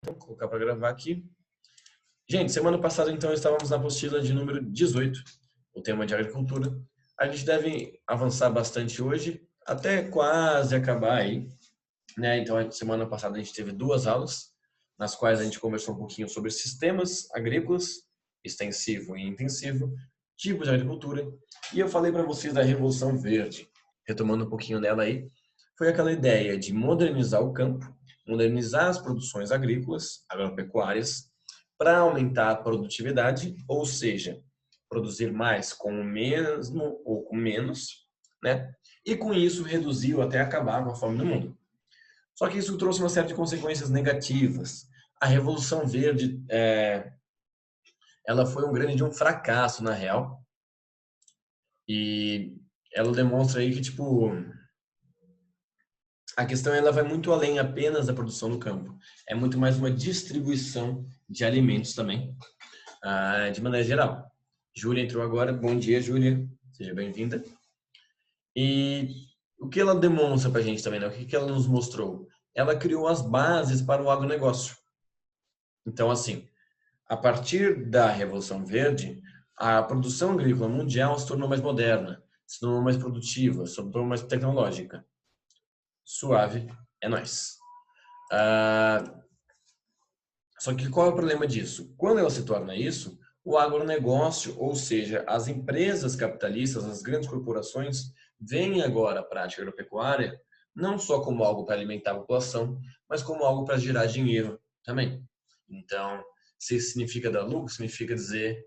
Vou colocar para gravar aqui. Gente, semana passada então estávamos na apostila de número 18, o tema de agricultura. A gente deve avançar bastante hoje, até quase acabar aí, né? Então, semana passada a gente teve duas aulas, nas quais a gente conversou um pouquinho sobre sistemas agrícolas, extensivo e intensivo, tipos de agricultura, e eu falei para vocês da Revolução Verde. Retomando um pouquinho dela aí, foi aquela ideia de modernizar o campo, modernizar as produções agrícolas, agropecuárias, para aumentar a produtividade, ou seja, produzir mais com o mesmo ou com menos, né? E com isso reduziu até acabar com a fome no mundo. Só que isso trouxe uma série de consequências negativas. A Revolução Verde, ela foi um fracasso na real, e ela demonstra aí que tipo a questão ela vai muito além apenas da produção do campo. É muito mais uma distribuição de alimentos também, de maneira geral. Júlia entrou agora. Bom dia, Júlia. Seja bem-vinda. E o que ela demonstra para a gente também, né? O que ela nos mostrou? Ela criou as bases para o agronegócio. Então, assim, a partir da Revolução Verde, a produção agrícola mundial se tornou mais moderna, se tornou mais produtiva, se tornou mais tecnológica. Suave, é nóis. Só que qual é o problema disso? Quando ela se torna isso, o agronegócio, ou seja, as empresas capitalistas, as grandes corporações, veem agora a prática agropecuária não só como algo para alimentar a população, mas como algo para gerar dinheiro também. Então, se significa dar lucro, significa dizer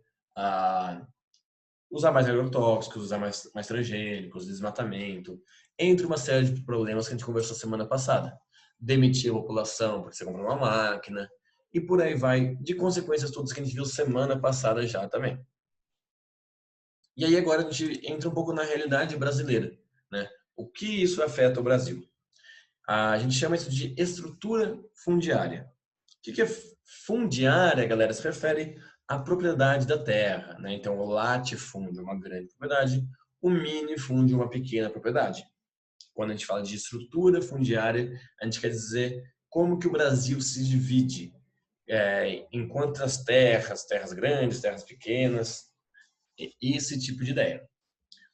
usar mais agrotóxicos, usar mais transgênicos, desmatamento, entre uma série de problemas que a gente conversou semana passada. Demitir a população porque você comprou uma máquina, e por aí vai, de consequências todas que a gente viu semana passada já também. E aí agora a gente entra um pouco na realidade brasileira, né? O que isso afeta o Brasil? A gente chama isso de estrutura fundiária. O que é fundiária, galera? Se refere à propriedade da terra, né? Então, o latifúndio é uma grande propriedade, o minifúndio é uma pequena propriedade. Quando a gente fala de estrutura fundiária, a gente quer dizer como que o Brasil se divide em quantas terras, terras grandes, terras pequenas, esse tipo de ideia.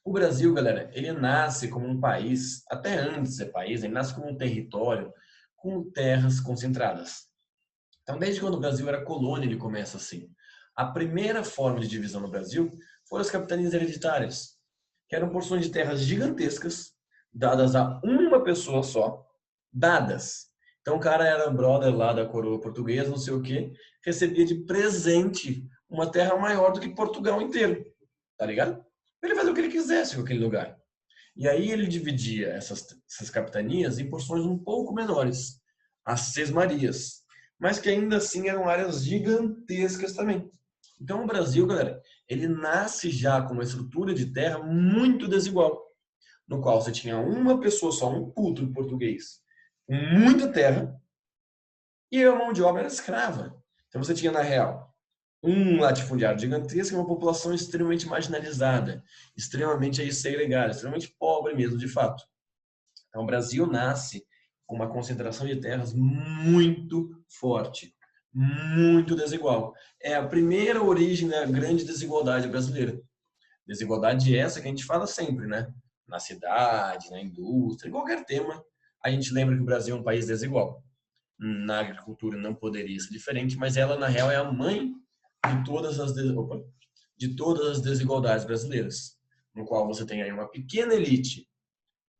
O Brasil, galera, ele nasce como um país, até antes de ser país, ele nasce como um território com terras concentradas. Então, desde quando o Brasil era colônia, ele começa assim. A primeira forma de divisão no Brasil foram as capitanias hereditárias, que eram porções de terras gigantescas, dadas a uma pessoa só, dadas. Então, o cara era brother lá da coroa portuguesa, não sei o quê, recebia de presente uma terra maior do que Portugal inteiro, tá ligado? Ele fazia o que ele quisesse com aquele lugar. E aí ele dividia essas capitanias em porções um pouco menores, as sesmarias, mas que ainda assim eram áreas gigantescas também. Então o Brasil, galera, ele nasce já com uma estrutura de terra muito desigual, no qual você tinha uma pessoa só, um puto português, com muita terra, e a mão de obra era escrava. Então você tinha, na real, um latifundiário gigantesco e uma população extremamente marginalizada, extremamente aí segregada, extremamente pobre mesmo, de fato. Então, o Brasil nasce com uma concentração de terras muito forte, muito desigual. É a primeira origem da grande desigualdade brasileira. Desigualdade essa que a gente fala sempre, né? Na cidade, na indústria, em qualquer tema, a gente lembra que o Brasil é um país desigual. Na agricultura não poderia ser diferente, mas ela, na real, é a mãe de de todas as desigualdades brasileiras, no qual você tem aí uma pequena elite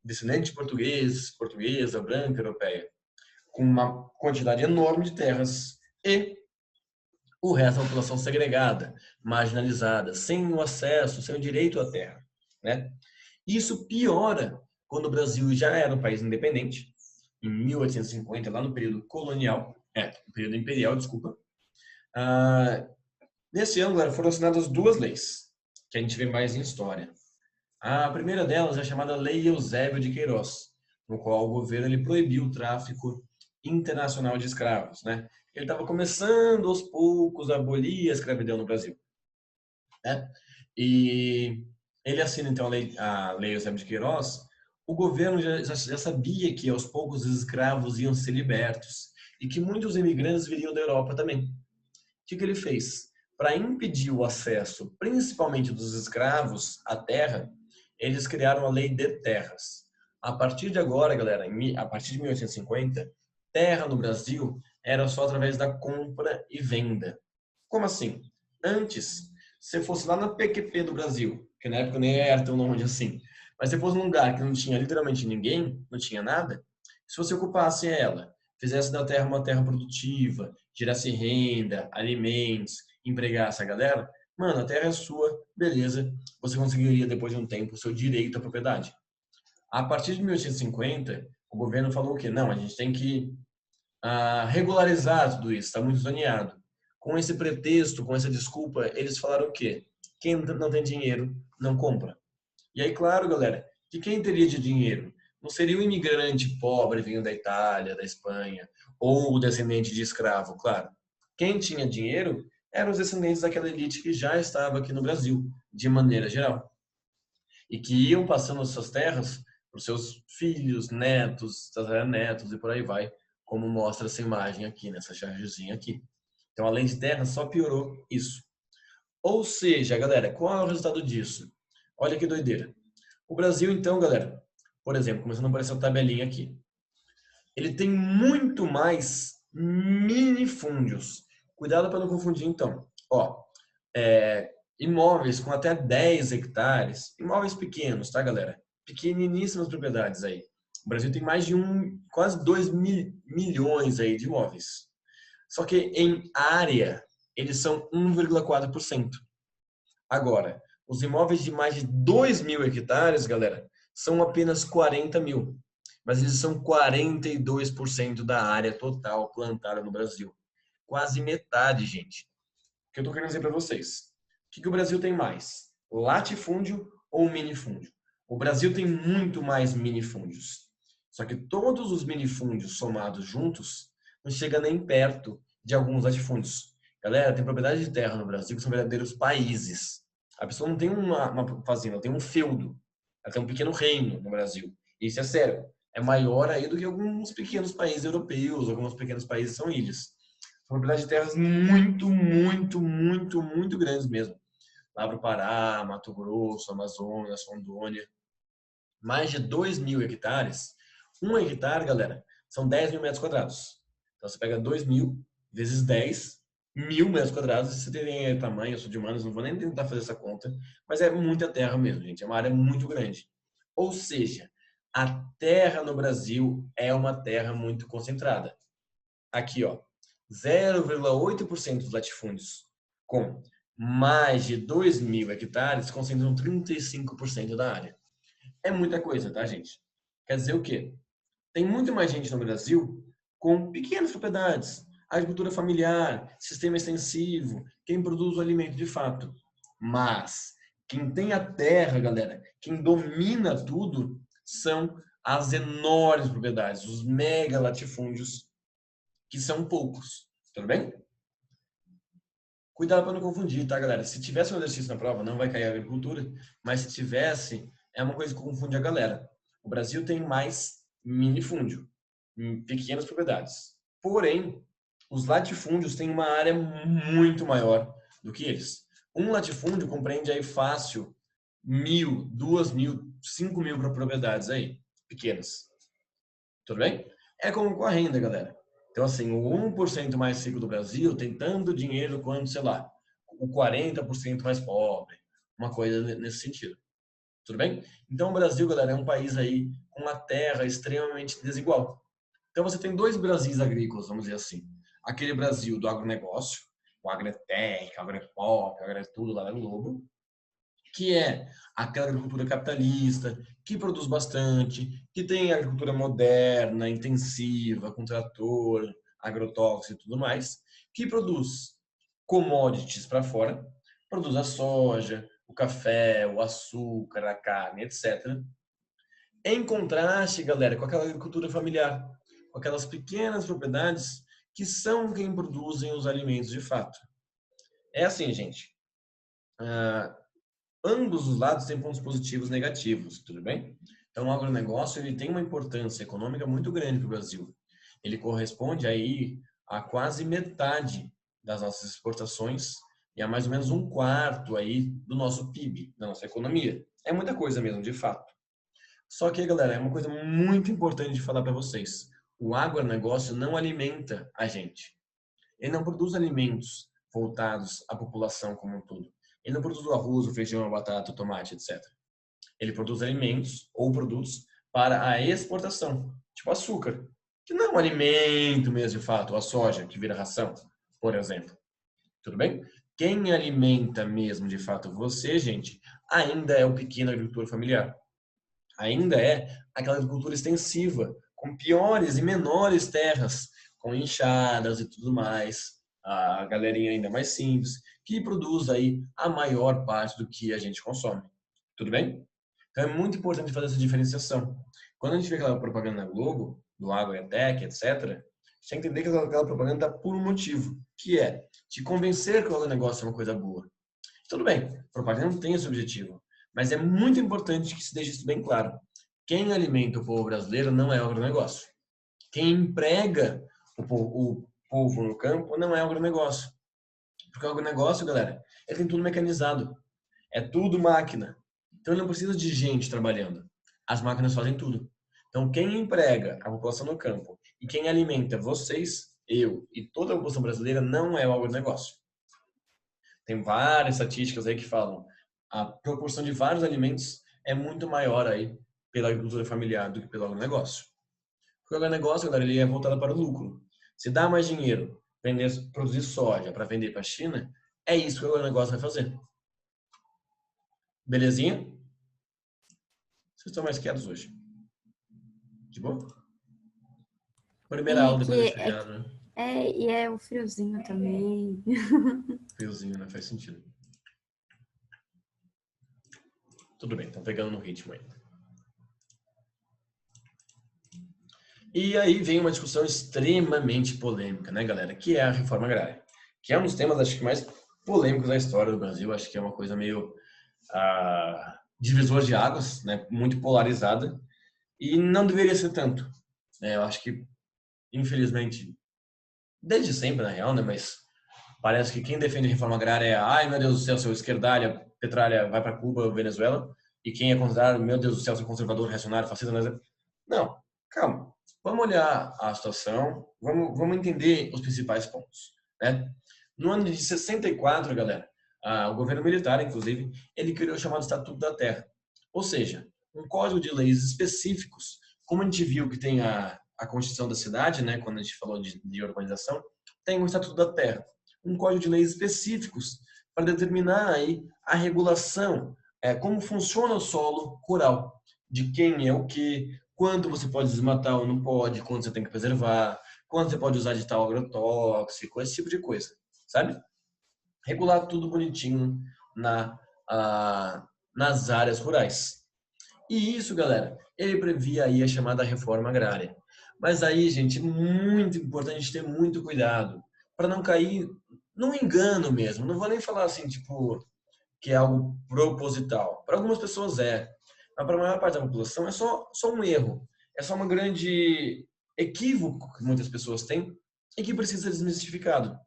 descendente de português, portuguesa, branca, europeia, com uma quantidade enorme de terras, e o resto da população segregada, marginalizada, sem o acesso, sem o direito à terra, né? Isso piora quando o Brasil já era um país independente, em 1850, lá no período colonial, no período imperial, desculpa. Nesse ano, foram assinadas duas leis, que a gente vê mais em história. A primeira delas é a chamada Lei Eusébio de Queiroz, no qual o governo ele proibiu o tráfico internacional de escravos, né? Ele estava começando aos poucos a abolir a escravidão no Brasil, né? E ele assina então a Lei Eusébio de Queiroz. O governo já sabia que aos poucos os escravos iam ser libertos, e que muitos imigrantes viriam da Europa também. O que ele fez? Para impedir o acesso, principalmente dos escravos, à terra, eles criaram a Lei de Terras. A partir de agora, galera, a partir de 1850, terra no Brasil era só através da compra e venda. Como assim? Antes, se fosse lá na PQP do Brasil, que na época nem era tão longe assim, mas se fosse num lugar que não tinha literalmente ninguém, não tinha nada, se você ocupasse ela, fizesse da terra uma terra produtiva, gerasse renda, alimentos, empregasse a galera, mano, a terra é sua, beleza, você conseguiria depois de um tempo o seu direito à propriedade. A partir de 1850, o governo falou que não, a gente tem que regularizar tudo isso, está muito zoneado. Com esse pretexto, com essa desculpa, eles falaram o quê? Quem não tem dinheiro não compra. E aí, claro, galera, que quem teria de dinheiro não seria o imigrante pobre vindo da Itália, da Espanha, ou o descendente de escravo, claro. Quem tinha dinheiro eram os descendentes daquela elite que já estava aqui no Brasil, de maneira geral, e que iam passando suas terras para os seus filhos, netos, tataranetos e por aí vai, como mostra essa imagem aqui, nessa chargezinha aqui. Então, além de terra, só piorou isso. Ou seja, galera, qual é o resultado disso? Olha que doideira. O Brasil, então, galera, por exemplo, começando por essa tabelinha aqui, ele tem muito mais minifúndios. Cuidado para não confundir, então. Ó, imóveis com até 10 hectares, imóveis pequenos, tá, galera? Pequeniníssimas propriedades aí. O Brasil tem mais de quase 2 milhões aí de imóveis. Só que em área, eles são 1,4%. Agora, os imóveis de mais de 2 mil hectares, galera, são apenas 40 mil. Mas eles são 42% da área total plantada no Brasil. Quase metade, gente. O que eu estou querendo dizer para vocês? O que o Brasil tem mais? Latifúndio ou minifúndio? O Brasil tem muito mais minifúndios. Só que todos os minifúndios somados juntos não chega nem perto de alguns latifúndios. Galera, tem propriedade de terra no Brasil que são verdadeiros países. A pessoa não tem uma fazenda, ela tem um feudo. Ela tem um pequeno reino no Brasil. Isso é sério. É maior aí do que alguns pequenos países europeus, alguns pequenos países são ilhas. São propriedades de terras muito, muito, muito, muito grandes mesmo. Lá para o Pará, Mato Grosso, Amazonas, Rondônia. Mais de 2 mil hectares. 1 hectare, galera, são 10 mil metros quadrados. Então você pega 2 mil vezes 10, 1.000 metros quadrados. Se você tem tamanho, eu sou de humanos, não vou nem tentar fazer essa conta, mas é muita terra mesmo, gente. É uma área muito grande. Ou seja, a terra no Brasil é uma terra muito concentrada. Aqui, ó, 0,8% dos latifúndios com mais de 2 mil hectares concentram 35% da área. É muita coisa, tá, gente? Quer dizer o quê? Tem muito mais gente no Brasil com pequenas propriedades, agricultura familiar, sistema extensivo, quem produz o alimento de fato. Mas quem tem a terra, galera, quem domina tudo, são as enormes propriedades, os mega latifúndios, que são poucos. Tudo bem? Cuidado para não confundir, tá, galera? Se tivesse um exercício na prova, não vai cair a agricultura, mas se tivesse, é uma coisa que confunde a galera. O Brasil tem mais minifúndio, pequenas propriedades. Porém, os latifúndios têm uma área muito maior do que eles. Um latifúndio compreende aí fácil 1.000, 2.000, 5.000 propriedades aí, pequenas. Tudo bem? É como com a renda, galera. Então, assim, o 1% mais rico do Brasil tem tanto dinheiro quanto, sei lá, o 40% mais pobre. Uma coisa nesse sentido. Tudo bem? Então, o Brasil, galera, é um país aí com uma terra extremamente desigual. Então, você tem dois Brasis agrícolas, vamos dizer assim. Aquele Brasil do agronegócio, o agrotech, o agropop, o agrotudo lá no Globo, que é aquela agricultura capitalista, que produz bastante, que tem agricultura moderna, intensiva, com trator, agrotóxico e tudo mais, que produz commodities para fora, produz a soja, o café, o açúcar, a carne, etc. Em contraste, galera, com aquela agricultura familiar, com aquelas pequenas propriedades que são quem produzem os alimentos de fato. É assim, gente. Ambos os lados têm pontos positivos e negativos, tudo bem? Então, o agronegócio ele tem uma importância econômica muito grande para o Brasil. Ele corresponde aí a quase metade das nossas exportações e a mais ou menos um quarto aí do nosso PIB, da nossa economia. É muita coisa mesmo, de fato. Só que, galera, é uma coisa muito importante de falar para vocês. O agronegócio não alimenta a gente. Ele não produz alimentos voltados à população como um todo. Ele não produz o arroz, o feijão, a batata, o tomate, etc. Ele produz alimentos ou produtos para a exportação, tipo açúcar, que não é um alimento mesmo de fato, a soja, que vira ração, por exemplo. Tudo bem? Quem alimenta mesmo de fato você, gente, ainda é o pequeno agricultor familiar. Ainda é aquela agricultura extensiva, com piores e menores terras, com enxadas e tudo mais. A galerinha ainda mais simples, que produz aí a maior parte do que a gente consome. Tudo bem? Então é muito importante fazer essa diferenciação. Quando a gente vê aquela propaganda na Globo, do Agroetec, etc., você tem que entender que aquela propaganda está por um motivo, que é te convencer que o negócio é uma coisa boa. Tudo bem, propaganda não tem esse objetivo, mas é muito importante que se deixe isso bem claro. Quem alimenta o povo brasileiro não é o agronegócio. Quem emprega o povo no campo não é o agronegócio. Porque o agronegócio, galera, ele tem tudo mecanizado. É tudo máquina. Então ele não precisa de gente trabalhando. As máquinas fazem tudo. Então quem emprega a população no campo e quem alimenta vocês, eu e toda a população brasileira não é o agronegócio. Tem várias estatísticas aí que falam a proporção de vários alimentos é muito maior aí pela agricultura familiar do que pelo agronegócio. Porque o agronegócio, galera, ele é voltado para o lucro. Se dá mais dinheiro vender, produzir soja para vender para a China, é isso que o agronegócio vai fazer. Belezinha? Vocês estão mais quietos hoje. De boa? Primeira E aula depois que desse feriado, né? e é o friozinho também. Friozinho, né? Faz sentido. Tudo bem, estão pegando no ritmo aí. E aí vem uma discussão extremamente polêmica, né, galera? Que é a reforma agrária. Que é um dos temas, acho que, mais polêmicos da história do Brasil. Acho que é uma coisa meio divisor de águas, né? Muito polarizada. E não deveria ser tanto. Né? Eu acho que, infelizmente, desde sempre, na real, né? Mas parece que quem defende a reforma agrária é, ai meu Deus do céu, seu esquerdalha, petralha, vai para Cuba, Venezuela. E quem é contrário, meu Deus do céu, seu conservador, reacionário, fascista. Não, calma. Vamos olhar a situação, vamos entender os principais pontos. Né? No ano de 64, galera, o governo militar, inclusive, ele criou o chamado Estatuto da Terra. Ou seja, um código de leis específicos, como a gente viu que tem a Constituição da cidade, né, quando a gente falou de urbanização, tem o Estatuto da Terra. Um código de leis específicos para determinar aí a regulação, como funciona o solo rural, de quem é o que, quanto você pode desmatar ou não pode, quanto você tem que preservar, quanto você pode usar de tal agrotóxico, esse tipo de coisa, sabe? Regular tudo bonitinho nas áreas rurais. E isso, galera, ele previa aí a chamada reforma agrária. Mas aí, gente, muito importante ter muito cuidado para não cair num engano mesmo. Não vou nem falar assim, tipo, que é algo proposital. Para algumas pessoas é, mas para a maior parte da população é só um erro. É só uma grande equívoco que muitas pessoas têm e que precisa ser desmistificado.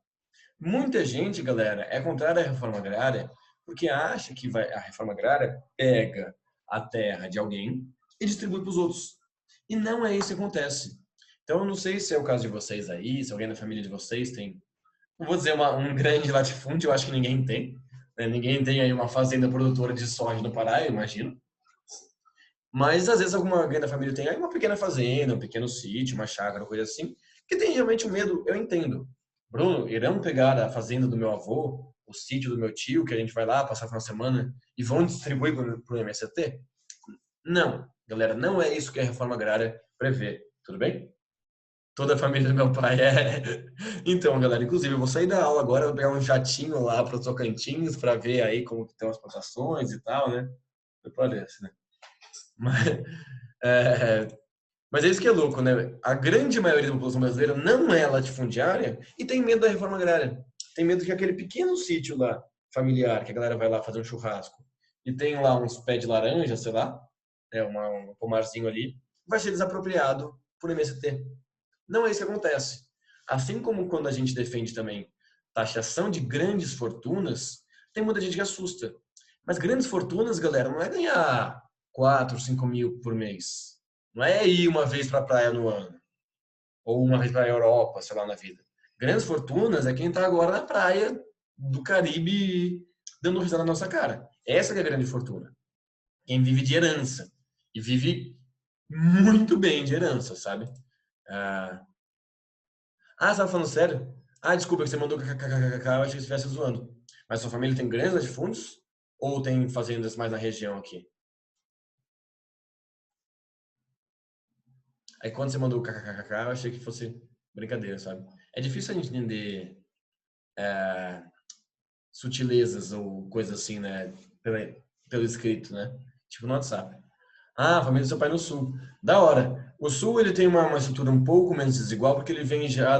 Muita gente, galera, é contrária à reforma agrária porque acha que a reforma agrária pega a terra de alguém e distribui para os outros. E não é isso que acontece. Então, eu não sei se é o caso de vocês aí, se alguém da família de vocês tem, não vou dizer um grande latifúndio, eu acho que ninguém tem. Né? Ninguém tem aí uma fazenda produtora de soja no Pará, eu imagino. Mas, às vezes, alguém da família tem aí uma pequena fazenda, um pequeno sítio, uma chácara, coisa assim, que tem realmente um medo, eu entendo. Bruno, irão pegar a fazenda do meu avô, o sítio do meu tio, que a gente vai lá passar uma semana, e vão distribuir para o MST? Não, galera, não é isso que a reforma agrária prevê, tudo bem? Toda a família do meu pai é. Então, galera, inclusive, eu vou sair da aula agora, vou pegar um jatinho lá para o Tocantins para ver aí como que estão as plantações e tal, né? Não parece, né? Mas é, mas é isso que é louco, né? A grande maioria da população brasileira não é latifundiária e tem medo da reforma agrária. Tem medo que aquele pequeno sítio lá, familiar, que a galera vai lá fazer um churrasco e tem lá uns pés de laranja, sei lá, um pomarzinho ali, vai ser desapropriado por MST. Não é isso que acontece. Assim como quando a gente defende também taxação de grandes fortunas, tem muita gente que assusta. Mas grandes fortunas, galera, não é ganhar 4, 5 mil por mês. Não é ir uma vez para a praia no ano. Ou uma vez para a Europa, sei lá, na vida. Grandes fortunas é quem está agora na praia do Caribe dando risada na nossa cara. Essa que é a grande fortuna. Quem vive de herança. E vive muito bem de herança, sabe? Ah, você tava falando sério? Ah, desculpa que você mandou kkkk, eu achei que você estivesse zoando. Mas sua família tem grandes latifúndios? Ou tem fazendas mais na região aqui? Aí quando você mandou kkkk, eu achei que fosse brincadeira, sabe? É difícil a gente entender sutilezas ou coisas assim, né? Pelo escrito, né? Tipo no WhatsApp. Ah, a família do seu pai no sul. Da hora. O sul ele tem uma estrutura um pouco menos desigual porque ele vem já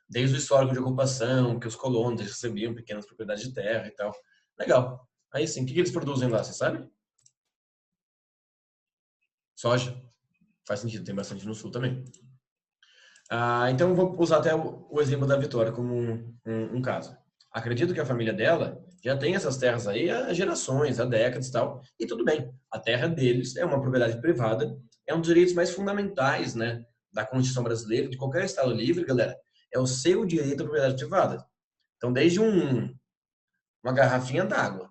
desde o histórico de ocupação, que os colonos recebiam pequenas propriedades de terra e tal. Legal. Aí sim, o que eles produzem lá, você sabe? Soja. Faz sentido, tem bastante no sul também. Então, eu vou usar até o exemplo da Vitória como um caso. Acredito que a família dela já tem essas terras aí há gerações, há décadas e tal, e tudo bem. A terra deles é uma propriedade privada, é um dos direitos mais fundamentais, né, da Constituição brasileira, de qualquer Estado livre, galera, é o seu direito à propriedade privada. Então, desde uma garrafinha d'água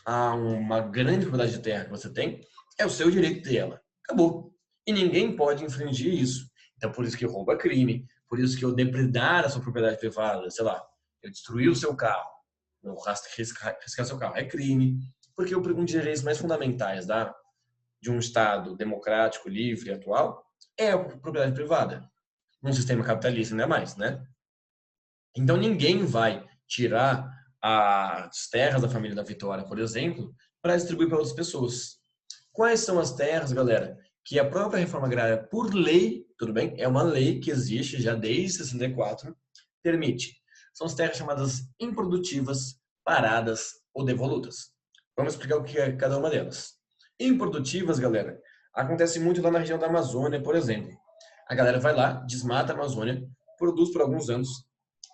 a uma grande propriedade de terra que você tem, é o seu direito dela. Acabou. E ninguém pode infringir isso. Então, por isso que roubo é crime, por isso que eu depredar a sua propriedade privada, sei lá, eu destruir o seu carro, eu riscar seu carro, é crime, porque um dos direitos mais fundamentais de um Estado democrático, livre e atual é a propriedade privada. Num sistema capitalista ainda mais, né? Então ninguém vai tirar as terras da família da Vitória, por exemplo, para distribuir para outras pessoas. Quais são as terras, galera, que a própria reforma agrária, por lei, tudo bem? É uma lei que existe já desde 64, permite. São as terras chamadas improdutivas, paradas ou devolutas. Vamos explicar o que é cada uma delas. Improdutivas, galera, acontece muito lá na região da Amazônia, por exemplo. A galera vai lá, desmata a Amazônia, produz por alguns anos,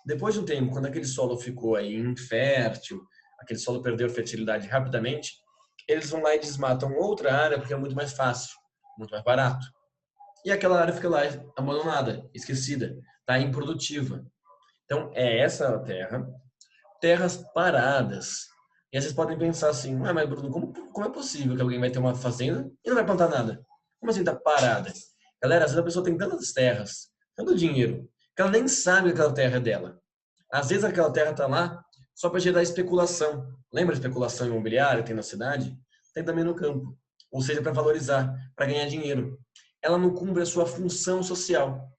depois de um tempo, quando aquele solo ficou aí infértil, aquele solo perdeu a fertilidade rapidamente, eles vão lá e desmatam outra área porque é muito mais fácil, muito mais barato. E aquela área fica lá abandonada, esquecida, está improdutiva. Então, é essa terra, terras paradas. E aí vocês podem pensar assim, mas Bruno, como é possível que alguém vai ter uma fazenda e não vai plantar nada? Como assim tá parada? Galera, às vezes a pessoa tem tantas terras, tanto dinheiro, que ela nem sabe que aquela terra é dela. Às vezes aquela terra está lá só para gerar especulação. Lembra a especulação imobiliária que tem na cidade? Tem também no campo. Ou seja, para valorizar, para ganhar dinheiro. Ela não cumpre a sua função social.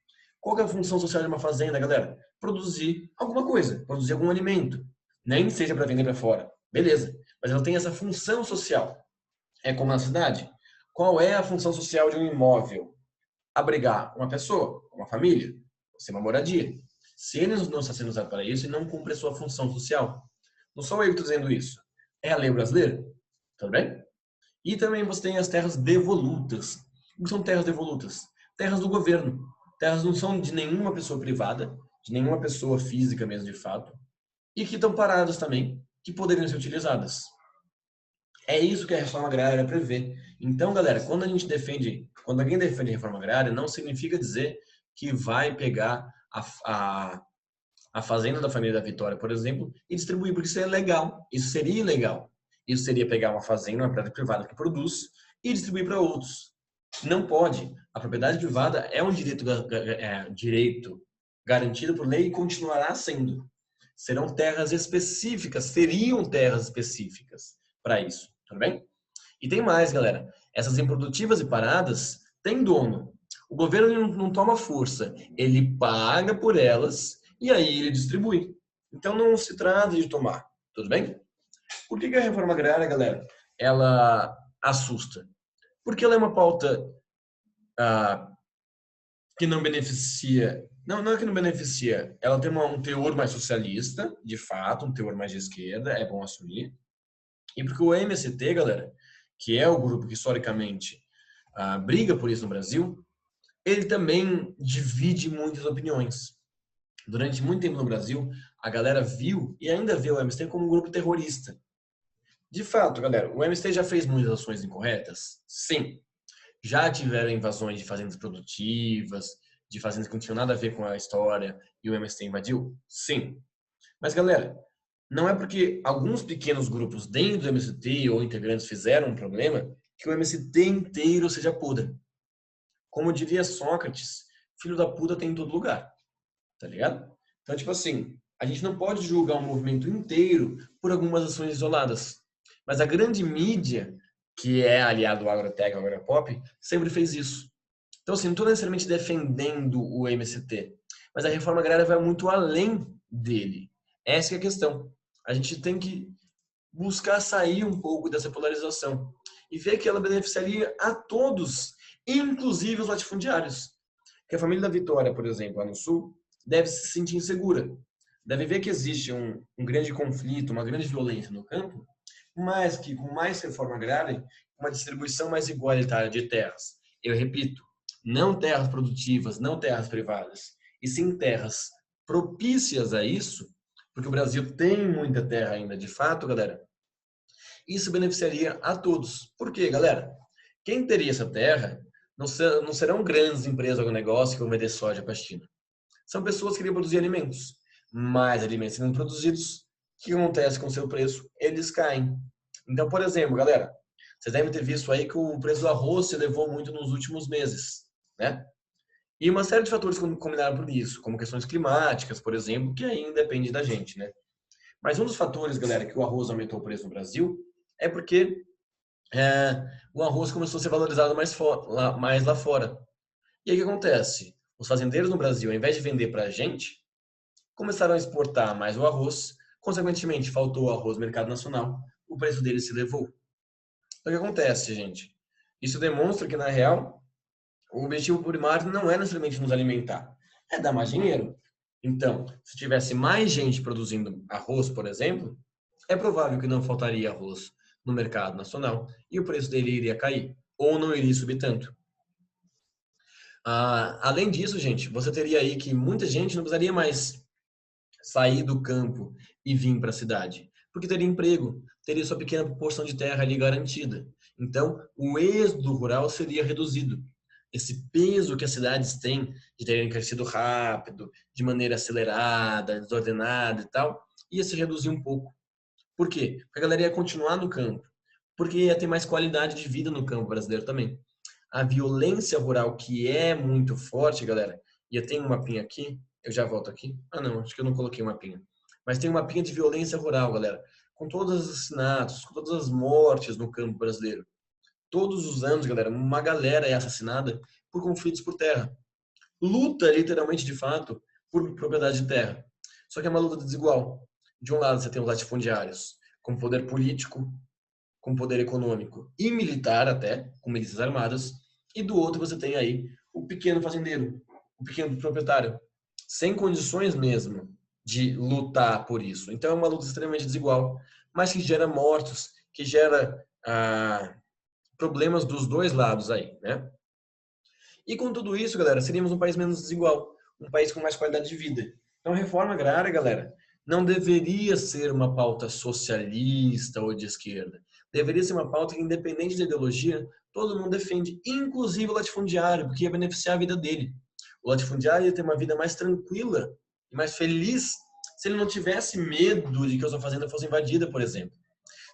Qual que é a função social de uma fazenda, galera? Produzir alguma coisa, produzir algum alimento. Nem seja para vender para fora. Beleza. Mas ela tem essa função social. É como na cidade. Qual é a função social de um imóvel? Abrigar uma pessoa, uma família, ser uma moradia. Se ele não está sendo usado para isso, ele não cumpre a sua função social. Não sou eu que estou dizendo isso. É a lei brasileira. Tudo bem? E também você tem as terras devolutas. O que são terras devolutas? Terras do governo. Terras não são de nenhuma pessoa privada, de nenhuma pessoa física mesmo de fato, e que estão paradas também, que poderiam ser utilizadas. É isso que a reforma agrária prevê. Então, galera, quando alguém defende a reforma agrária, não significa dizer que vai pegar a fazenda da família da Vitória, por exemplo, e distribuir, porque isso é legal. Isso seria ilegal. Isso seria pegar uma fazenda, uma propriedade privada que produz e distribuir para outros. Não pode. A propriedade privada é um direito garantido por lei e continuará sendo. Serão terras específicas, seriam terras específicas para isso, tudo bem? E tem mais, galera. Essas improdutivas e paradas têm dono. O governo não toma força, ele paga por elas e aí ele distribui. Então não se trata de tomar, tudo bem? Por que a reforma agrária, galera, ela assusta? Porque ela é uma pauta ah, que não beneficia. Não é que não beneficia. Ela tem um teor mais socialista, de fato, um teor mais de esquerda, é bom assumir. E porque o MST, galera, que é o grupo que historicamente briga por isso no Brasil, ele também divide muitas opiniões. Durante muito tempo no Brasil, a galera viu e ainda vê o MST como um grupo terrorista. De fato, galera, o MST já fez muitas ações incorretas? Sim. Já tiveram invasões de fazendas produtivas, de fazendas que não tinham nada a ver com a história e o MST invadiu? Sim. Mas, galera, não é porque alguns pequenos grupos dentro do MST ou integrantes fizeram um problema que o MST inteiro seja podre. Como diria Sócrates, filho da puta tem em todo lugar, tá ligado? Então, tipo assim, a gente não pode julgar um movimento inteiro por algumas ações isoladas. Mas a grande mídia, que é aliado ao agrotech, ao agropop, sempre fez isso. Então, assim, não estou necessariamente defendendo o MST, mas a reforma agrária vai muito além dele. Essa é a questão. A gente tem que buscar sair um pouco dessa polarização e ver que ela beneficiaria a todos, inclusive os latifundiários. Que a família da Vitória, por exemplo, lá no Sul, deve se sentir insegura. Deve ver que existe um grande conflito, uma grande violência no campo, mas que com mais reforma agrária, uma distribuição mais igualitária de terras. Eu repito, não terras produtivas, não terras privadas, e sim terras propícias a isso, porque o Brasil tem muita terra ainda de fato, galera. Isso beneficiaria a todos. Por quê, galera? Quem teria essa terra não serão grandes empresas ou negócios que vão vender soja para a China. São pessoas que queriam produzir alimentos. Mais alimentos sendo produzidos, o que acontece com o seu preço? Eles caem. Então, por exemplo, galera, vocês devem ter visto aí que o preço do arroz se elevou muito nos últimos meses, né? E uma série de fatores combinaram por isso, como questões climáticas, por exemplo, que ainda depende da gente, né? Mas um dos fatores, galera, que o arroz aumentou o preço no Brasil é porque o arroz começou a ser valorizado mais lá fora. E aí o que acontece? Os fazendeiros no Brasil, ao invés de vender para a gente, começaram a exportar mais o arroz, consequentemente faltou o arroz no mercado nacional, o preço dele se elevou. Então o que acontece, gente? Isso demonstra que, na real, o objetivo primário não é necessariamente nos alimentar, é dar mais dinheiro. Então, se tivesse mais gente produzindo arroz, por exemplo, é provável que não faltaria arroz no mercado nacional e o preço dele iria cair, ou não iria subir tanto. Além disso, gente, você teria aí que muita gente não precisaria mais sair do campo e vir para a cidade, porque teria emprego, teria sua pequena porção de terra ali garantida. Então, o êxodo rural seria reduzido. Esse peso que as cidades têm de terem crescido rápido, de maneira acelerada, desordenada e tal, ia se reduzir um pouco. Por quê? Porque a galera ia continuar no campo, porque ia ter mais qualidade de vida no campo brasileiro também. A violência rural, que é muito forte, galera, e eu tenho um mapinha aqui, eu já volto aqui. Ah, não, acho que eu não coloquei um mapinha. Mas tem um mapinha de violência rural, galera, com todos os assassinatos, com todas as mortes no campo brasileiro. Todos os anos, galera, uma galera é assassinada por conflitos por terra. Luta, literalmente, de fato, por propriedade de terra. Só que é uma luta desigual. De um lado, você tem os latifundiários com poder político, com poder econômico e militar até, com milícias armadas, e do outro você tem aí o pequeno fazendeiro, o pequeno proprietário, sem condições mesmo de lutar por isso. Então é uma luta extremamente desigual, mas que gera mortos, que gera problemas dos dois lados aí, né? E com tudo isso, galera, seríamos um país menos desigual, um país com mais qualidade de vida. Então, a reforma agrária, galera, não deveria ser uma pauta socialista ou de esquerda. Deveria ser uma pauta que, independente da ideologia, todo mundo defende, inclusive o latifundiário, porque ia beneficiar a vida dele. O latifundiário ia ter uma vida mais tranquila e mais feliz se ele não tivesse medo de que a sua fazenda fosse invadida, por exemplo.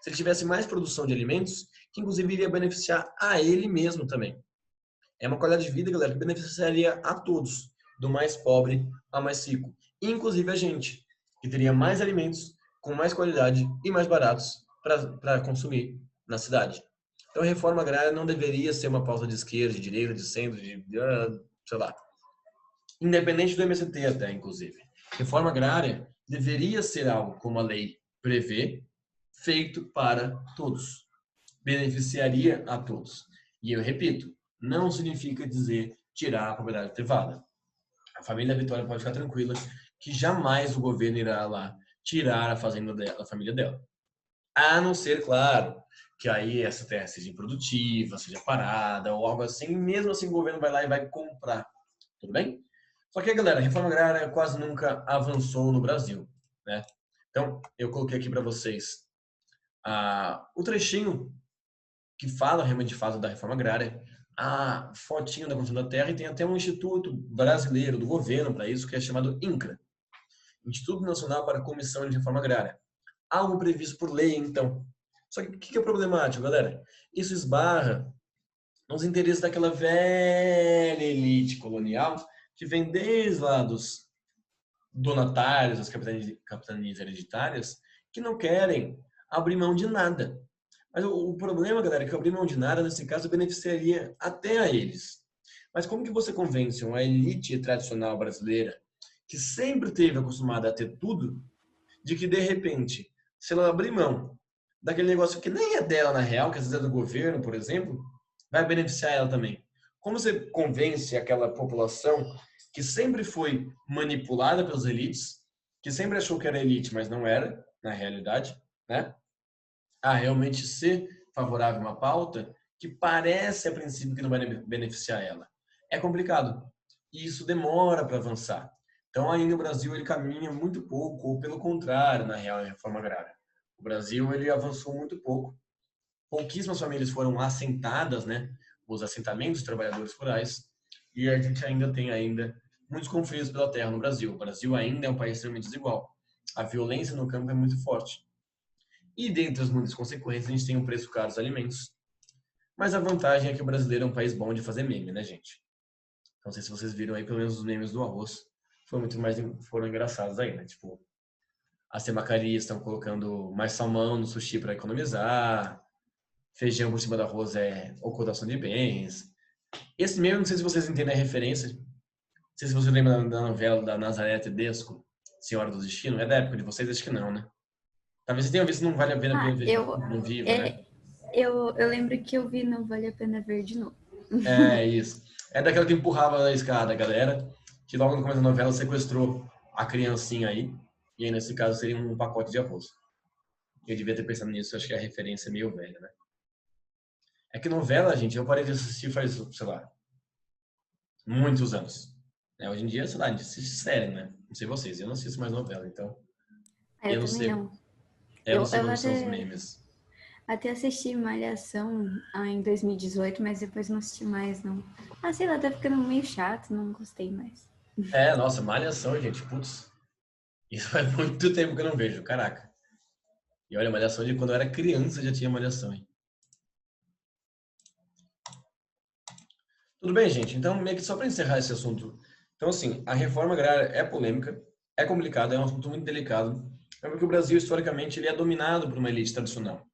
Se ele tivesse mais produção de alimentos, que inclusive iria beneficiar a ele mesmo também. É uma qualidade de vida, galera, que beneficiaria a todos, do mais pobre ao mais rico, inclusive a gente, que teria mais alimentos com mais qualidade e mais baratos para consumir na cidade. Então, a reforma agrária não deveria ser uma pauta de esquerda, de direita, de centro, sei lá, independente do MST até, inclusive. Reforma agrária deveria ser algo, como a lei prevê, feito para todos. Beneficiaria a todos. E eu repito, não significa dizer tirar a propriedade privada. A família Vitória pode ficar tranquila que jamais o governo irá lá tirar a fazenda dela, a família dela. A não ser, claro, que aí essa terra seja improdutiva, seja parada ou algo assim, mesmo assim o governo vai lá e vai comprar. Tudo bem? Só que, galera, a reforma agrária quase nunca avançou no Brasil, né? Então, eu coloquei aqui para vocês o trechinho que fala realmente de fato da reforma agrária, a fotinho da construção da terra, e tem até um instituto brasileiro do governo para isso, que é chamado INCRA, Instituto Nacional para a Comissão de Reforma Agrária. Algo previsto por lei, então. Só que o que é problemático, galera? Isso esbarra nos interesses daquela velha elite colonial que vem desde lá dos donatários, das capitanias hereditárias, que não querem abrir mão de nada. Mas o problema, galera, é que abrir mão de nada, nesse caso, beneficiaria até a eles. Mas como que você convence uma elite tradicional brasileira, que sempre teve acostumada a ter tudo, de que, de repente, se ela abrir mão daquele negócio que nem é dela na real, que às vezes é do governo, por exemplo, vai beneficiar ela também? Como você convence aquela população que sempre foi manipulada pelas elites, que sempre achou que era elite, mas não era, na realidade, né? A realmente ser favorável a uma pauta que parece, a princípio, que não vai beneficiar ela. É complicado. E isso demora para avançar. Então, ainda o Brasil ele caminha muito pouco, ou pelo contrário, na real, na reforma agrária. O Brasil ele avançou muito pouco. Pouquíssimas famílias foram assentadas, né? Os assentamentos de trabalhadores rurais. E a gente ainda tem muitos conflitos pela terra no Brasil. O Brasil ainda é um país extremamente desigual. A violência no campo é muito forte. E dentre as muitas consequências, a gente tem o preço caro dos alimentos. Mas a vantagem é que o brasileiro é um país bom de fazer meme, né, gente? Não sei se vocês viram aí, pelo menos os memes do arroz foram engraçados aí, né? Tipo, as temacarias estão colocando mais salmão no sushi para economizar, feijão por cima do arroz é ocultação de bens. Esse meme, não sei se vocês entendem a referência, não sei se vocês lembram da novela da Nazaré Tedesco, Senhora do Destino, é da época de vocês? Acho que não, né? Talvez vocês tenham visto, não vale a pena Ah, ver no Viva, né? eu lembro que eu vi Não Vale a Pena Ver de novo. É isso. É daquela que empurrava na escada a galera, que logo no começo da novela sequestrou a criancinha aí, e aí nesse caso seria um pacote de arroz. Eu devia ter pensado nisso, acho que a referência é meio velha, né? É que novela, gente, eu parei de assistir faz, sei lá, muitos anos. Né? Hoje em dia, sei lá, a gente assiste série, né? Não sei vocês, eu não assisto mais novela, então Ah, eu eu não também sei, não. eu não sei Eu como são os memes. até assisti Malhação em 2018, mas depois não assisti mais, não. Ah, sei lá, tá ficando meio chato, não gostei mais. É, nossa, Malhação, gente, putz, isso faz muito tempo que eu não vejo, caraca. E olha, Malhação de quando eu era criança já tinha Malhação, hein? Tudo bem, gente? Então, meio que só para encerrar esse assunto. Então, assim, a reforma agrária é polêmica, é complicada, é um assunto muito delicado. É porque o Brasil, historicamente, ele é dominado por uma elite tradicional,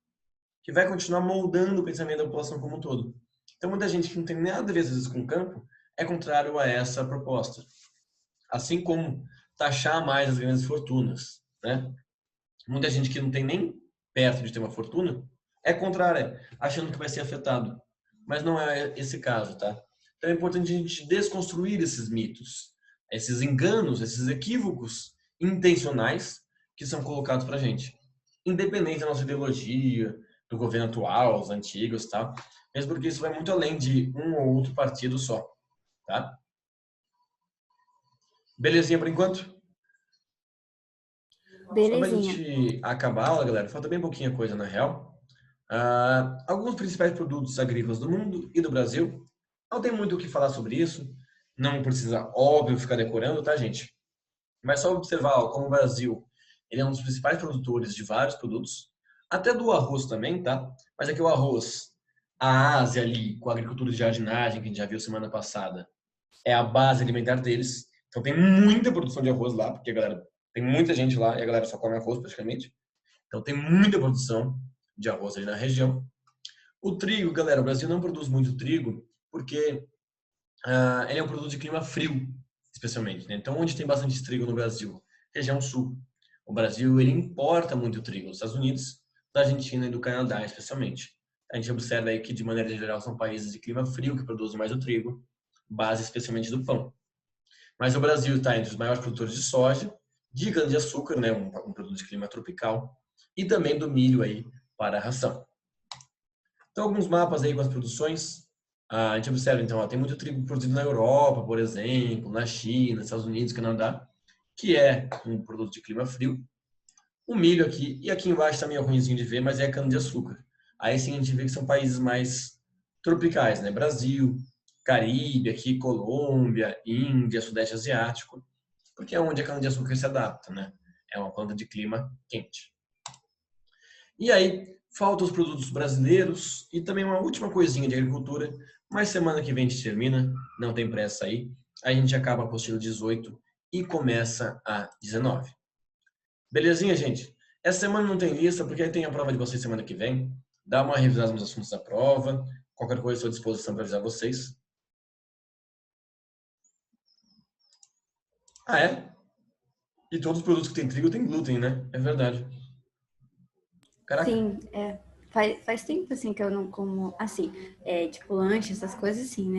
que vai continuar moldando o pensamento da população como um todo. Então, muita gente que não tem nada a ver, às vezes, com o campo, é contrário a essa proposta. Assim como taxar mais as grandes fortunas, né? Muita gente que não tem nem perto de ter uma fortuna é contrária, achando que vai ser afetado. Mas não é esse caso, tá? Então é importante a gente desconstruir esses mitos, esses enganos, esses equívocos intencionais que são colocados pra gente. Independente da nossa ideologia, do governo atual, os antigos, tá? Mesmo porque isso vai muito além de um ou outro partido só, tá? Belezinha por enquanto? Só pra Belezinha. gente acabar, ó, galera, falta bem pouquinha coisa na real. Alguns principais produtos agrícolas do mundo e do Brasil. Não tem muito o que falar sobre isso. Não precisa, óbvio, ficar decorando, tá, gente? Mas só observar ó, como o Brasil ele é um dos principais produtores de vários produtos, até do arroz também, tá? Mas aqui o arroz, a Ásia ali, com a agricultura de jardinagem, que a gente já viu semana passada, é a base alimentar deles. Então tem muita produção de arroz lá, porque a galera tem muita gente lá e a galera só come arroz praticamente. Então tem muita produção de arroz ali na região. O trigo, galera, o Brasil não produz muito trigo porque ele é um produto de clima frio, especialmente. Né? Então, onde tem bastante trigo no Brasil? Região sul. O Brasil ele importa muito trigo dos Estados Unidos, da Argentina e do Canadá, especialmente. A gente observa aí que, de maneira geral, são países de clima frio que produzem mais o trigo, base especialmente do pão. Mas o Brasil está entre os maiores produtores de soja, de cana-de-açúcar, né, um produto de clima tropical, e também do milho aí para a ração. Então, alguns mapas aí com as produções. A gente observa, então, ó, tem muito trigo produzido na Europa, por exemplo, na China, Estados Unidos, Canadá, que é um produto de clima frio. O milho aqui, e aqui embaixo também é ruimzinho de ver, mas é a cana-de-açúcar. Aí sim a gente vê que são países mais tropicais, né? Brasil, Caribe, aqui Colômbia, Índia, Sudeste Asiático, porque é onde a cana-de-açúcar se adapta, né? É uma planta de clima quente. E aí, faltam os produtos brasileiros e também uma última coisinha de agricultura, mas semana que vem a gente termina, não tem pressa aí. A gente acaba a apostila 18 e começa a 19. Belezinha, gente? Essa semana não tem lista, porque aí tem a prova de vocês semana que vem. Dá uma revisada nos assuntos da prova. Qualquer coisa, estou à disposição para avisar vocês. Ah, é? E todos os produtos que tem trigo tem glúten, né? É verdade. Caraca. Sim, é. Faz tempo, assim, que eu não como, assim, tipo lanche, essas coisas, assim, né?